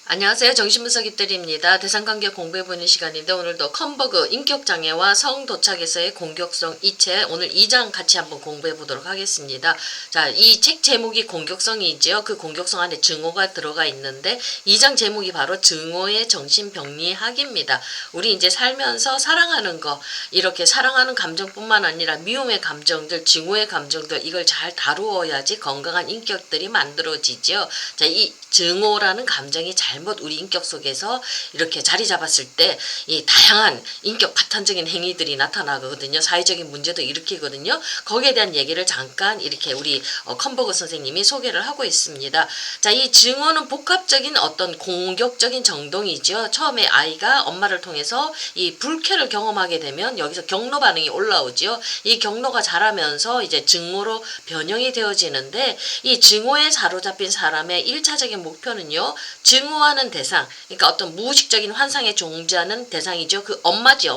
안녕하세요. 정신분석이들입니다. 대상관계 공부해보는 시간인데 오늘도 컨버그 인격장애와 성도착에서의 공격성 이체 오늘 2장 같이 한번 공부해보도록 하겠습니다. 자, 이 책 제목이 공격성이지요. 그 공격성 안에 증오가 들어가 있는데 2장 제목이 바로 증오의 정신병리학입니다. 우리 이제 살면서 사랑하는 거 이렇게 사랑하는 감정뿐만 아니라 미움의 감정들, 증오의 감정들 이걸 잘 다루어야지 건강한 인격들이 만들어지죠. 자, 이 증오라는 감정이 잘못 우리 인격 속에서 이렇게 자리 잡았을 때 이 다양한 인격 파탄적인 행위들이 나타나거든요. 사회적인 문제도 일으키거든요. 거기에 대한 얘기를 잠깐 이렇게 우리 컨버그 선생님이 소개를 하고 있습니다. 자, 이 증오는 복합적인 어떤 공격적인 정동이죠. 처음에 아이가 엄마를 통해서 이 불쾌를 경험하게 되면 여기서 경로 반응이 올라오죠. 이 경로가 자라면서 이제 증오로 변형이 되어지는데 이 증오에 사로잡힌 사람의 1차적인 목표는요. 증오하는 대상, 그러니까 어떤 무의식적인 환상에 종주하는 대상이죠. 그 엄마지,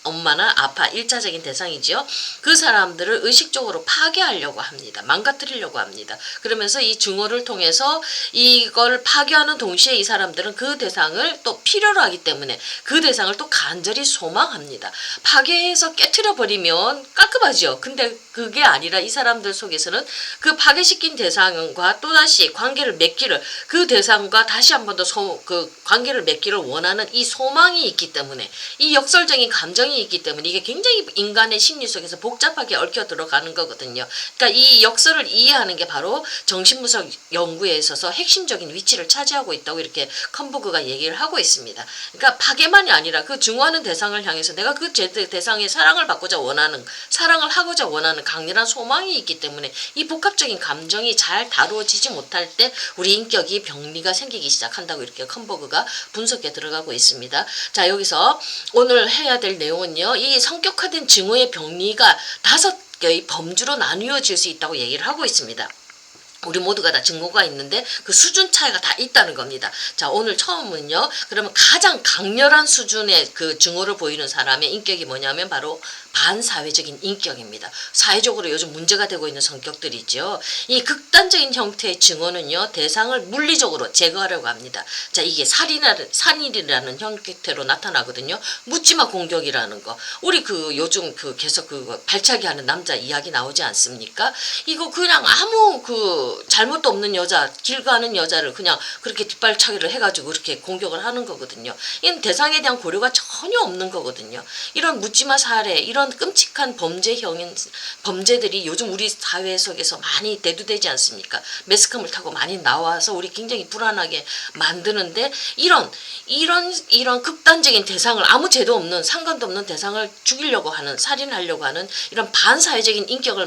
엄마나 아빠 1차적인 대상이죠. 그 사람들을 의식적으로 파괴하려고 합니다. 망가뜨리려고 합니다. 그러면서 이 증오를 통해서 이걸 파괴하는 동시에 이 사람들은 그 대상을 또 필요로 하기 때문에 그 대상을 또 간절히 소망합니다. 파괴해서 깨트려 버리면 깔끔하죠. 근데 그게 아니라 이 사람들 속에서는 그 파괴시킨 대상과 또다시 관계를 맺기를 그 대상과 다시 한 번 더 그 관계를 맺기를 원하는 이 소망이 있기 때문에 이 역설적인 감정이 있기 때문에 이게 굉장히 인간의 심리 속에서 복잡하게 얽혀 들어가는 거거든요. 그러니까 이 역설을 이해하는 게 바로 정신분석 연구에 있어서 핵심적인 위치를 차지하고 있다고 이렇게 컨버그가 얘기를 하고 있습니다. 그러니까 파괴만이 아니라 그 증오하는 대상을 향해서 내가 그 대상의 사랑을 받고자 원하는, 사랑을 하고자 원하는 강렬한 소망이 있기 때문에 이 복합적인 감정이 잘 다루어지지 못할 때 우리 인격이 병리가 생기기 시작한다고 이렇게 컨버그가 분석에 들어가고 있습니다. 자, 여기서 오늘 해야 될 내용은요. 이 성격화된 증오의 병리가 5개의 범주로 나뉘어질 수 있다고 얘기를 하고 있습니다. 우리 모두가 다 증오가 있는데 그 수준 차이가 다 있다는 겁니다. 자, 오늘 처음은요. 그러면 가장 강렬한 수준의 그 증오를 보이는 사람의 인격이 뭐냐면 바로 반사회적인 인격입니다. 사회적으로 요즘 문제가 되고 있는 성격들이죠. 이 극단적인 형태의 증오는요. 대상을 물리적으로 제거하려고 합니다. 자, 이게 살인이라는 형태로 나타나거든요. 묻지마 공격이라는 거. 우리 그 요즘 그 계속 그 발차기 하는 남자 이야기 나오지 않습니까? 이거 그냥 아무 그 잘못도 없는 여자, 길 가는 여자를 그냥 그렇게 뒷발차기를 해가지고 그렇게 공격을 하는 거거든요. 이건 대상에 대한 고려가 전혀 없는 거거든요. 이런 묻지마 살해, 이런 끔찍한 범죄들이 요즘 우리 사회 속에서 많이 대두되지 않습니까? 매스컴을 타고 많이 나와서 우리 굉장히 불안하게 만드는데 이런 극단적인 대상을 아무 죄도 없는 상관도 없는 대상을 죽이려고 하는 살인하려고 하는 이런 반사회적인 인격을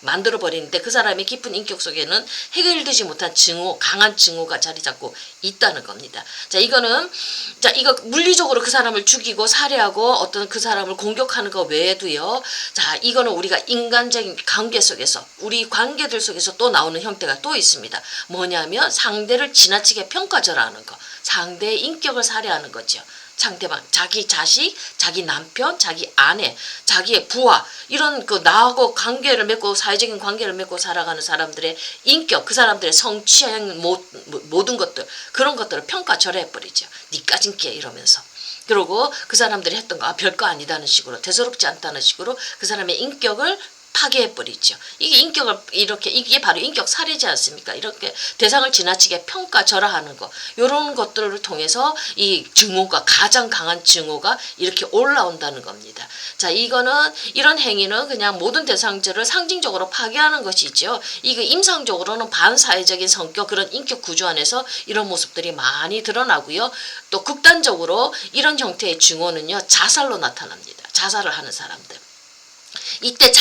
만들어 버리는데 그 사람의 깊은 인격 속에는 해결되지 못한 증오, 강한 증오가 자리 잡고 있다는 겁니다. 자, 이거 물리적으로 그 사람을 죽이고 살해하고 어떤 그 사람을 공격하는 거 외에도요. 자, 이거는 우리가 인간적인 관계 속에서 우리 관계들 속에서 또 나오는 형태가 또 있습니다. 뭐냐면 상대를 지나치게 평가절하하는 거. 상대의 인격을 살해하는 거죠. 상대방, 자기 자식, 자기 남편, 자기 아내, 자기의 부하 이런 그 나하고 관계를 맺고 사회적인 관계를 맺고 살아가는 사람들의 인격, 그 사람들의 성취한 모든 것들 그런 것들을 평가절하해버리죠. 니까진 게 이러면서. 그리고 그 사람들이 했던 거 별거 아니다는 식으로 대수롭지 않다는 식으로 그 사람의 인격을 파괴해버리죠. 이게 바로 인격 살해지 않습니까? 이렇게 대상을 지나치게 평가절하하는 거. 이런 것들을 통해서 이 증오가, 가장 강한 증오가 이렇게 올라온다는 겁니다. 자, 이런 행위는 그냥 모든 대상들을 상징적으로 파괴하는 것이죠. 이거 임상적으로는 반사회적인 성격, 그런 인격 구조 안에서 이런 모습들이 많이 드러나고요. 또 극단적으로 이런 형태의 증오는요, 자살로 나타납니다. 자살을 하는 사람들. 이때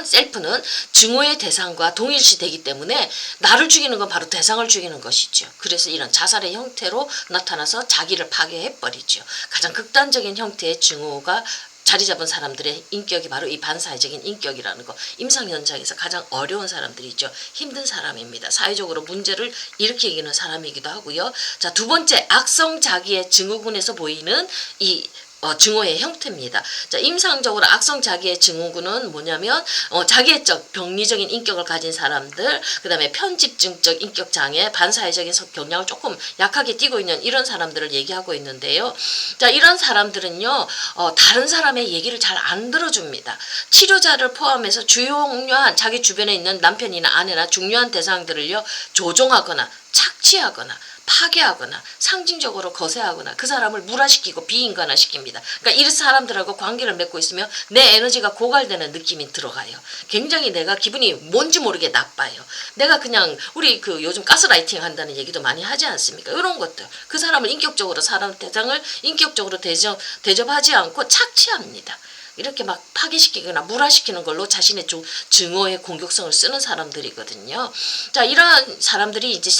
셀프는 증오의 대상과 동일시되기 때문에 나를 죽이는 건 바로 대상을 죽이는 것이죠. 그래서 이런 자살의 형태로 나타나서 자기를 파괴해버리죠. 가장 극단적인 형태의 증오가 자리 잡은 사람들의 인격이 바로 이 반사회적인 인격이라는 거. 임상 현장에서 가장 어려운 사람들이죠. 힘든 사람입니다. 사회적으로 문제를 일으키는 사람이기도 하고요. 자, 두 번째, 악성 자기의 증후군에서 보이는 이 증오의 형태입니다. 자, 임상적으로 악성 자기의 증후군은 뭐냐면 자기애적 병리적인 인격을 가진 사람들, 그 다음에 편집증적 인격 장애, 반사회적인 경향을 조금 약하게 띠고 있는 이런 사람들을 얘기하고 있는데요. 자, 이런 사람들은요, 다른 사람의 얘기를 잘 안 들어줍니다. 치료자를 포함해서 중요한 자기 주변에 있는 남편이나 아내나 중요한 대상들을요, 조종하거나 착취하거나 파괴하거나 상징적으로 거세하거나 그 사람을 물화시키고 비인간화시킵니다. 그러니까 이 사람들하고 관계를 맺고 있으면 내 에너지가 고갈되는 느낌이 들어가요. 굉장히 내가 기분이 뭔지 모르게 나빠요. 내가 그냥 우리 그 요즘 가스라이팅 한다는 얘기도 많이 하지 않습니까? 이런 것들. 그 사람을 인격적으로 사람 대상을 인격적으로 대접하지 않고 착취합니다. 이렇게 막 파괴시키거나 물화시키는 걸로 자신의 증오의 공격성을 쓰는 사람들이거든요. 자, 이러한 사람들이 이제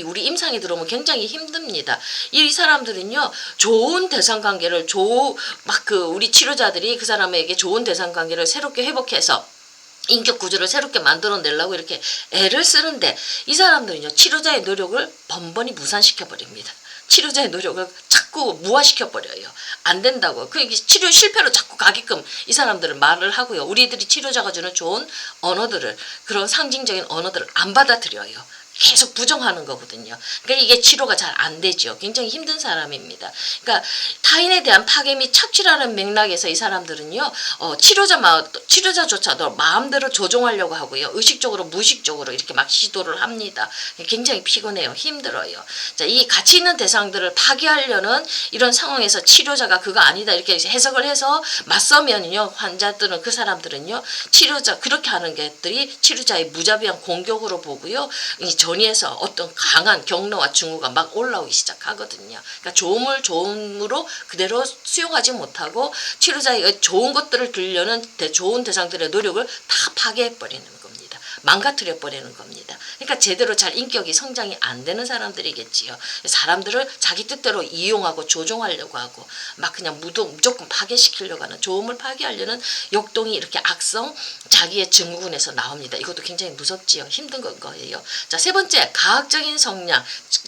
우리 임상에 들어오면 굉장히 힘듭니다. 이 사람들은요, 좋은 대상 관계를 우리 치료자들이 그 사람에게 좋은 대상 관계를 새롭게 회복해서 인격 구조를 새롭게 만들어내려고 이렇게 애를 쓰는데 이 사람들은요, 치료자의 노력을 번번이 무산시켜버립니다. 치료자의 노력을 자꾸 무화시켜버려요. 안 된다고. 그 치료 실패로 자꾸 가게끔 이 사람들은 말을 하고요. 우리들이 치료자가 주는 좋은 언어들을, 그런 상징적인 언어들을 안 받아들여요. 계속 부정하는 거거든요. 그러니까 이게 치료가 잘 안 되죠. 굉장히 힘든 사람입니다. 그러니까 타인에 대한 파괴 및 착취라는 맥락에서 이 사람들은요, 치료자조차도 마음대로 조종하려고 하고요. 의식적으로 무의식적으로 이렇게 막 시도를 합니다. 굉장히 피곤해요. 힘들어요. 자, 이 가치 있는 대상들을 파괴하려는 이런 상황에서 치료자가 그거 아니다 이렇게 해석을 해서 맞서면요, 환자들은 그 사람들은요, 그렇게 하는 것들이 치료자의 무자비한 공격으로 보고요. 전이에서 어떤 강한 경로와 증오가 막 올라오기 시작하거든요. 그러니까 좋음으로 그대로 수용하지 못하고 치료자의 좋은 것들을 들려는 좋은 대상들의 노력을 다 파괴해버리는 겁니다. 망가뜨려버리는 겁니다. 그러니까 제대로 잘 인격이 성장이 안 되는 사람들이겠지요. 사람들을 자기 뜻대로 이용하고 조종하려고 하고 막 그냥 무조건 파괴시키려고 하는, 좋음을 파괴하려는 역동이 이렇게 악성 자기의 증후군에서 나옵니다. 이것도 굉장히 무섭지요. 힘든 거예요. 자, 세 번째, 가학적인 성향.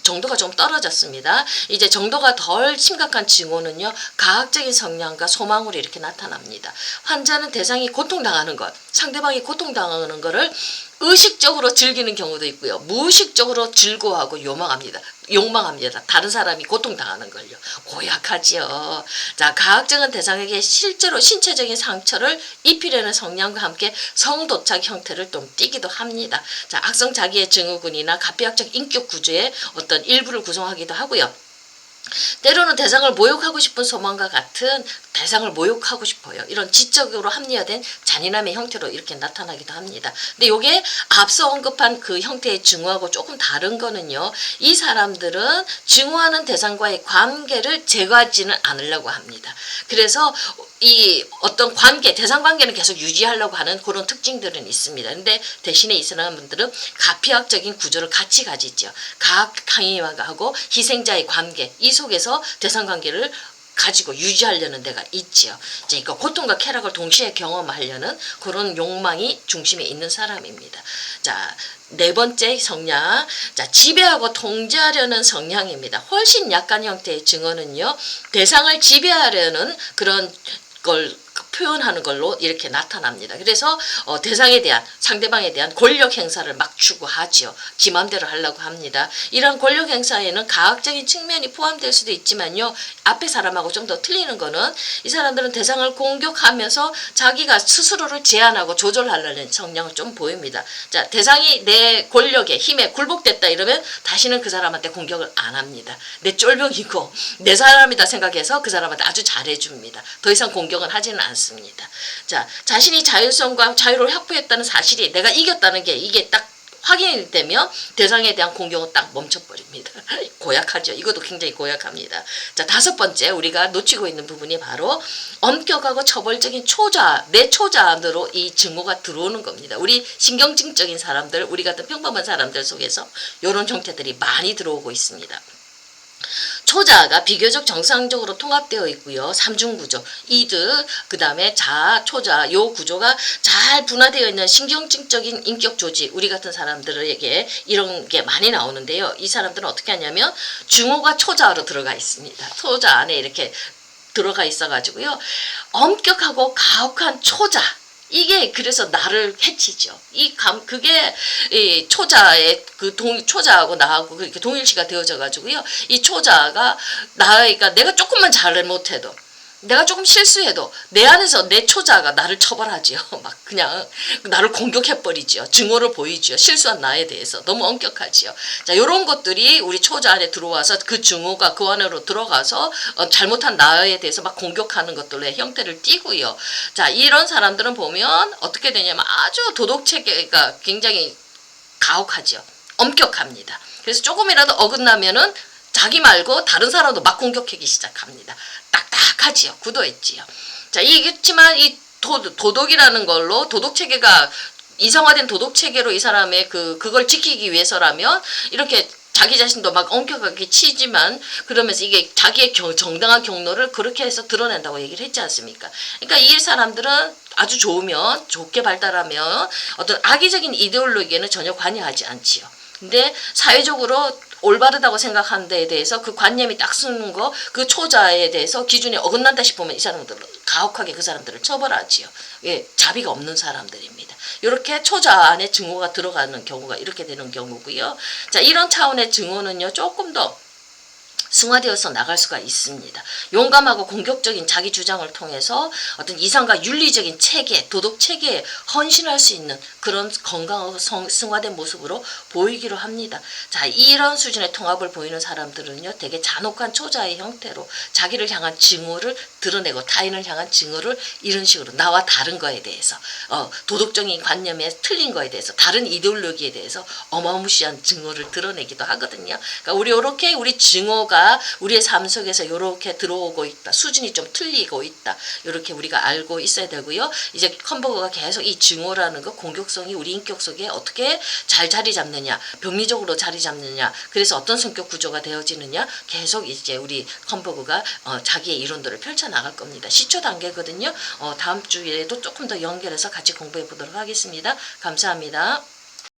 정도가 좀 떨어졌습니다. 이제 정도가 덜 심각한 증오는요, 가학적인 성향과 소망으로 이렇게 나타납니다. 환자는 대상이 고통당하는 것, 상대방이 고통당하는 것을 의식적으로 즐기는 경우도 있고요. 무의식적으로 즐거워하고 욕망합니다. 다른 사람이 고통당하는 걸요. 고약하지요. 자, 가학적인 대상에게 실제로 신체적인 상처를 입히려는 성향과 함께 성도착 형태를 좀 띠기도 합니다. 자, 악성 자기의 증후군이나 가피학적 인격 구조의 어떤 일부를 구성하기도 하고요. 때로는 대상을 모욕하고 싶은 소망과 같은 대상을 모욕하고 싶어요. 이런 지적으로 합리화된 잔인함의 형태로 이렇게 나타나기도 합니다. 근데 이게 앞서 언급한 그 형태의 증오하고 조금 다른 거는요. 이 사람들은 증오하는 대상과의 관계를 제거하지는 않으려고 합니다. 그래서 이 어떤 대상 관계는 계속 유지하려고 하는 그런 특징들은 있습니다. 근데 대신에 이 사람들은 가피학적인 구조를 같이 가지죠. 가학항의하고 희생자의 관계, 이 속에서 대상 관계를 가지고 유지하려는 데가 있지요. 이제 그러니까 고통과 쾌락을 동시에 경험하려는 그런 욕망이 중심에 있는 사람입니다. 자, 네 번째 성향. 자, 지배하고 통제하려는 성향입니다. 훨씬 약한 형태의 증언은요, 대상을 지배하려는 그런 걸 표현하는 걸로 이렇게 나타납니다. 그래서 대상에 대한, 상대방에 대한 권력 행사를 막 추구하지요. 지 맘대로 하려고 합니다. 이런 권력 행사에는 가학적인 측면이 포함될 수도 있지만요. 앞에 사람하고 좀 더 틀리는 거는 이 사람들은 대상을 공격하면서 자기가 스스로를 제한하고 조절하려는 성향을 좀 보입니다. 자, 대상이 내 권력에, 힘에 굴복됐다 이러면 다시는 그 사람한테 공격을 안 합니다. 내 쫄병이고 내 사람이다 생각해서 그 사람한테 아주 잘해줍니다. 더 이상 공격은 하지는 않습니다. 자, 자신이 자율성과 자유를 확보했다는 사실이, 내가 이겼다는 게 이게 딱 확인이 되면 대상에 대한 공격은 딱 멈춰버립니다. 고약하죠. 이것도 굉장히 고약합니다. 자, 다섯 번째 우리가 놓치고 있는 부분이 바로 엄격하고 처벌적인 내 초자 안으로 이 증오가 들어오는 겁니다. 우리 신경증적인 사람들, 우리 같은 평범한 사람들 속에서 이런 형태들이 많이 들어오고 있습니다. 초자가 비교적 정상적으로 통합되어 있고요. 삼중구조, 이드, 그 다음에 자, 초자, 요 구조가 잘 분화되어 있는 신경증적인 인격 조직, 우리 같은 사람들에게 이런 게 많이 나오는데요. 이 사람들은 어떻게 하냐면 중호가 초자로 들어가 있습니다. 초자 안에 이렇게 들어가 있어가지고요. 엄격하고 가혹한 초자. 이게 그래서 나를 해치죠. 그게 이 초자의 초자하고 나하고 그렇게 동일시가 되어져 가지고요. 이 초자가 그러니까 내가 조금만 잘못해도, 내가 조금 실수해도 내 안에서 내 초자가 나를 처벌하지요. 막 그냥 나를 공격해버리죠. 증오를 보이죠. 실수한 나에 대해서 너무 엄격하지요. 자, 이런 것들이 우리 초자 안에 들어와서 그 증오가 그 안으로 들어가서 잘못한 나에 대해서 막 공격하는 것들의 형태를 띠고요. 자, 이런 사람들은 보면 어떻게 되냐면 아주 도덕체계가 굉장히 가혹하죠. 엄격합니다. 그래서 조금이라도 어긋나면은 자기 말고 다른 사람도 막 공격하기 시작합니다. 딱딱하지요. 굳어있지요. 자, 이겠지만 이 도덕이라는 걸로 도덕체계가 이성화된 도덕체계로 이 사람의 그걸 지키기 위해서라면 이렇게 자기 자신도 막 엄격하게 치지만 그러면서 이게 자기의 정당한 경로를 그렇게 해서 드러낸다고 얘기를 했지 않습니까? 그러니까 이 사람들은 아주 좋으면, 좋게 발달하면 어떤 악의적인 이데올로기에는 전혀 관여하지 않지요. 근데 사회적으로 올바르다고 생각하는 데에 대해서 그 관념이 딱 쓰는 거, 그 초자에 대해서 기준이 어긋난다 싶으면 이 사람들은 가혹하게 그 사람들을 처벌하지요. 예, 자비가 없는 사람들입니다. 이렇게 초자 안에 증오가 들어가는 경우가 이렇게 되는 경우고요. 자, 이런 차원의 증오는요, 조금 더 승화되어서 나갈 수가 있습니다. 용감하고 공격적인 자기 주장을 통해서 어떤 이상과 윤리적인 체계, 도덕 체계에 헌신할 수 있는 그런 건강하고 승화된 모습으로 보이기로 합니다. 자, 이런 수준의 통합을 보이는 사람들은요, 되게 잔혹한 초자의 형태로 자기를 향한 증오를 드러내고 타인을 향한 증오를 이런 식으로 나와 다른 거에 대해서 도덕적인 관념에 틀린 거에 대해서 다른 이데올로기에 대해서 어마무시한 증오를 드러내기도 하거든요. 그러니까 우리 증오가 우리의 삶 속에서 이렇게 들어오고 있다. 수준이 좀 틀리고 있다. 이렇게 우리가 알고 있어야 되고요. 이제 컴버거가 계속 이 증오라는 거, 공격성이 우리 인격 속에 어떻게 잘 자리 잡느냐, 병리적으로 자리 잡느냐, 그래서 어떤 성격 구조가 되어지느냐, 계속 이제 우리 컴버거가 자기의 이론들을 펼쳐 나갈 겁니다. 시초 단계거든요. 다음 주에도 조금 더 연결해서 같이 공부해 보도록 하겠습니다. 감사합니다.